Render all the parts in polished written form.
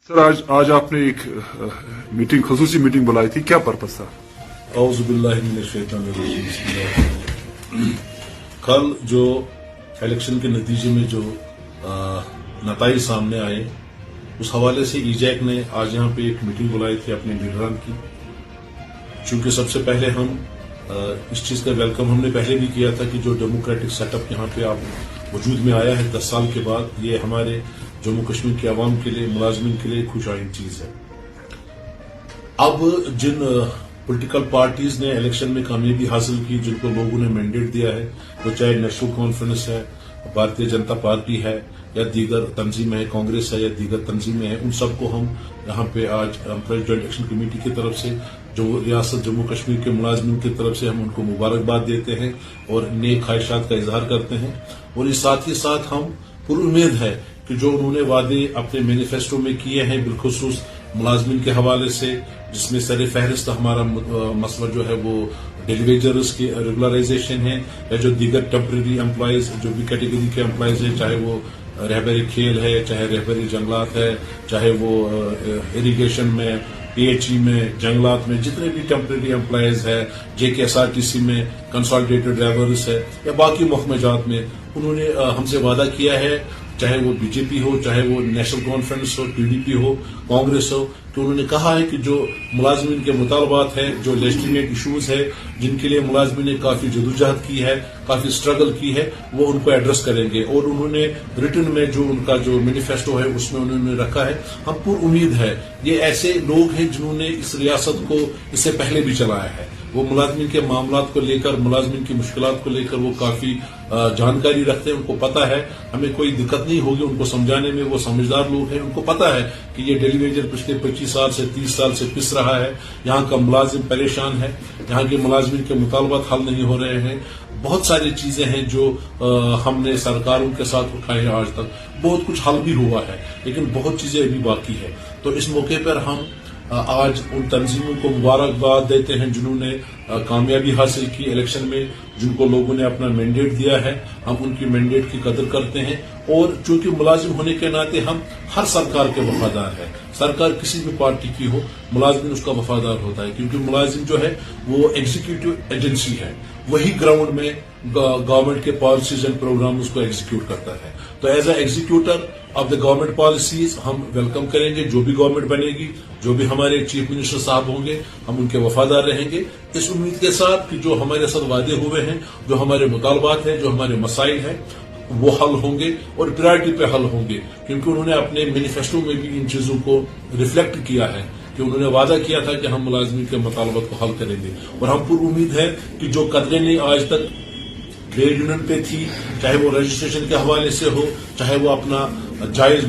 Sir आज आपने एक मीटिंग खसूसी मीटिंग बुलाई थी, क्या पर्पस था? कल जो इलेक्शन के नतीजे में जो नतीजे सामने आए उस हवाले से ईजैक ने आज यहाँ पे एक मीटिंग बुलाई थी अपने लीडरान की। चूंकि सबसे पहले हम इस चीज का वेलकम हमने पहले भी किया था कि जो डेमोक्रेटिक सेटअप यहाँ पे आप वजूद में आया है 10 साल के बाद, ये हमारे जम्मू कश्मीर के अवाम के लिए, मुलाजमीन के लिए खुशआइन चीज है। अब जिन पॉलिटिकल पार्टीज ने इलेक्शन में कामयाबी हासिल की, जिनको लोगों ने मैंडेट दिया है, वो चाहे नेशनल कॉन्फ्रेंस है, भारतीय जनता पार्टी है या दीगर तंजीमें है, कांग्रेस है या दीगर तंजीमें हैं, उन सबको हम यहाँ पे आज जॉइंट इलेक्शन कमेटी की तरफ से, जो रियासत जम्मू कश्मीर के मुलाजमीन की तरफ से हम उनको मुबारकबाद देते हैं और नेक ख्वाहिशात का इजहार करते हैं। और इस साथ ही साथ हम पूरी उम्मीद है कि जो उन्होंने वादे अपने मैनिफेस्टो में किए हैं, बिलखुसूस मुलाजमीन के हवाले से, जिसमें सर फहरिस्त हमारा मसला जो है वो डेली वेजर्स की रेगुलराइजेशन है या जो दीगर टेम्परेरी एम्प्लॉयज जो भी कैटेगरी के एम्प्लॉयज हैं, चाहे वो रहबरी खेल है, चाहे रहबरी जंगलात है, चाहे वो इरीगेशन में, पीएचई में, जंगलात में, जितने भी टेम्परेरी एम्प्लॉयज है, JKSRTC में कंसोलिडेटेड ड्राइवर्स है या बाकी महकमेजात में, उन्होंने हमसे वादा किया है, चाहे वो बीजेपी हो, चाहे वो नेशनल कॉन्फ्रेंस हो, PDP हो, कांग्रेस हो, तो उन्होंने कहा है कि जो मुलाजमीन के मुतालबात हैं, जो लेजिटिमेट इशूज है, जिनके लिए मुलाजमीन ने काफी जदोजहद की है, काफी स्ट्रगल की है, वो उनको एड्रेस करेंगे। और उन्होंने रिटर्न में जो उनका जो मैनिफेस्टो है उसमें उन्होंने रखा है। हम पूरी उम्मीद है ये ऐसे लोग हैं जिन्होंने इस रियासत को इससे पहले भी चलाया है, वो मुलाजमीन के मामलात को लेकर, मुलाजमीन की मुश्किलात को लेकर वो काफी जानकारी रखते हैं। उनको पता है हमें कोई दिक्कत नहीं होगी उनको समझाने में, वो समझदार लोग हैं। उनको पता है कि ये डेली वेजर पिछले 25 साल से 30 साल से पिस रहा है, यहाँ का मुलाजिम परेशान है, यहाँ के मुलाजमीन के मुतालबात हल नहीं हो रहे हैं। बहुत सारी चीजें हैं जो हमने सरकारों के साथ उठाए हैं, आज तक बहुत कुछ हल भी हुआ है, लेकिन बहुत चीजें अभी बाकी है। तो इस मौके पर हम आज उन तंजीमों को मुबारकबाद देते हैं जिन्होंने कामयाबी हासिल की इलेक्शन में, जिनको लोगों ने अपना मैंडेट दिया है। हम उनकी मैंडेट की कदर करते हैं और चूंकि मुलाजिम होने के नाते हम हर सरकार के वफादार हैं। सरकार किसी भी पार्टी की हो, मुलाजिम उसका वफादार होता है, क्योंकि मुलाजिम जो है वो एग्जीक्यूटिव एजेंसी है, वही ग्राउंड में गवर्नमेंट के पॉलिसीज एंड प्रोग्राम उसको एग्जीक्यूट करता है। तो as a executor of the government policies हम वेलकम करेंगे, जो भी गवर्नमेंट बनेगी, जो भी हमारे चीफ मिनिस्टर साहब होंगे, हम उनके वफादार रहेंगे, इस उम्मीद के साथ कि जो हमारे साथ वादे हुए हैं, जो हमारे मुतालबात हैं, जो हमारे मसाइल हैं, वो हल होंगे और प्रायोरिटी पे हल होंगे। क्योंकि उन्होंने अपने मैनिफेस्टो में भी इन चीजों को रिफ्लेक्ट किया है कि उन्होंने वादा किया था कि हम मुलाजमीन के मुतालबात को हल करेंगे। और हम पूरी उम्मीद है कि जो कदरें ने आज तक ट्रेड यूनियन पे थी, चाहे वो रजिस्ट्रेशन के हवाले से हो, चाहे वो अपना जायज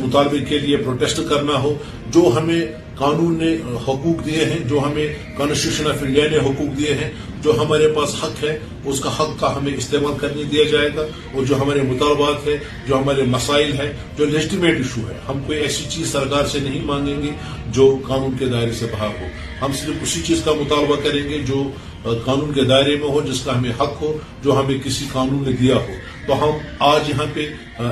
मुतालबे के लिए प्रोटेस्ट करना हो, जो हमें कानून ने हकूक दिए हैं, जो हमें कॉन्स्टिट्यूशन ऑफ इंडिया ने हकूक दिए हैं, जो हमारे पास हक है, उसका हक का हमें इस्तेमाल करने दिया जाएगा। और जो हमारे मुतालबात है, जो हमारे मसाइल है, जो लेजिटिमेट इशू है, हम कोई ऐसी चीज सरकार से नहीं मांगेंगे जो कानून के दायरे से बाहर हो। हम सिर्फ उसी चीज का मुतालबा करेंगे जो कानून के दायरे में हो, जिसका हमें हक हो, जो हमें किसी कानून ने दिया हो। तो हम आज यहाँ पे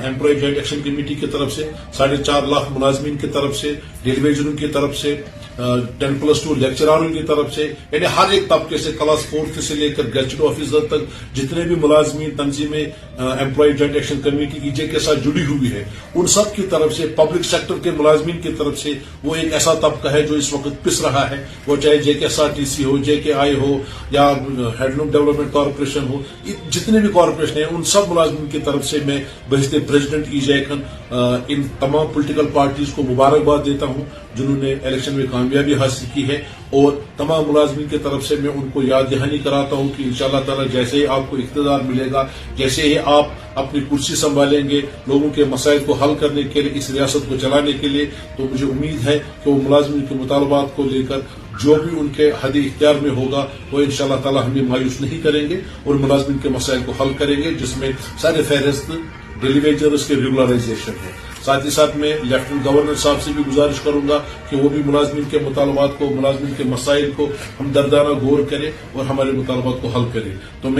एम्प्लॉय जॉइंट एक्शन कमेटी की तरफ से 4.5 लाख मुलाजमीन की तरफ से, डेली वेजरों की तरफ से, 10+2 लेक्चरारों की तरफ से, यानी हर एक तबके से, क्लास 4 से लेकर गैजेट ऑफिसर तक जितने भी मुलाजमीन तंजीमें एम्प्लॉय जॉइंट एक्शन कमेटी की के साथ जुड़ी हुई है, उन सब की तरफ से, पब्लिक सेक्टर के मुलाजमीन की तरफ से, वो एक ऐसा तबका है जो इस वक्त पिस रहा है, वो चाहे JKSRTC हो, JKI हो या हैंडलूम डेवलपमेंट कॉर्पोरेशन हो, जितने भी कॉर्पोरेशन है, उन सब मुलाजमीन की तरफ से मैं बहिस्ते प्रेसिडेंट ईजैक इन तमाम पॉलिटिकल पार्टीज को मुबारकबाद देता हूं जिन्होंने इलेक्शन में कामयाबी हासिल की है। और तमाम मुलाजमीन की तरफ से मैं उनको याद दहानी कराता हूं कि इंशाअल्लाह ताला जैसे ही आपको इख्तियार मिलेगा, जैसे ही आप अपनी कुर्सी संभालेंगे लोगों के मसाइल को हल करने के लिए, इस रियासत को चलाने के लिए, तो मुझे उम्मीद है कि वो मुलाजमीन के मुतालबात को लेकर जो भी उनके हद इख्तियार में होगा वो इंशाअल्लाह ताला हमें मायूस नहीं करेंगे और मुलाजमीन के मसाइल को हल करेंगे, जिसमें सारे फहरिस्त डेली वेजर्स के रेगुलराइजेशन है। साथ ही साथ मैं लेफ्टिनेंट गवर्नर साहब से भी गुजारिश करूंगा कि वो भी मुलाजमीन के मुतालबात को, मुलाजमीन के मसाइल को हम दर्दाना गौर करें और हमारे मुतालबात को हल करें। तो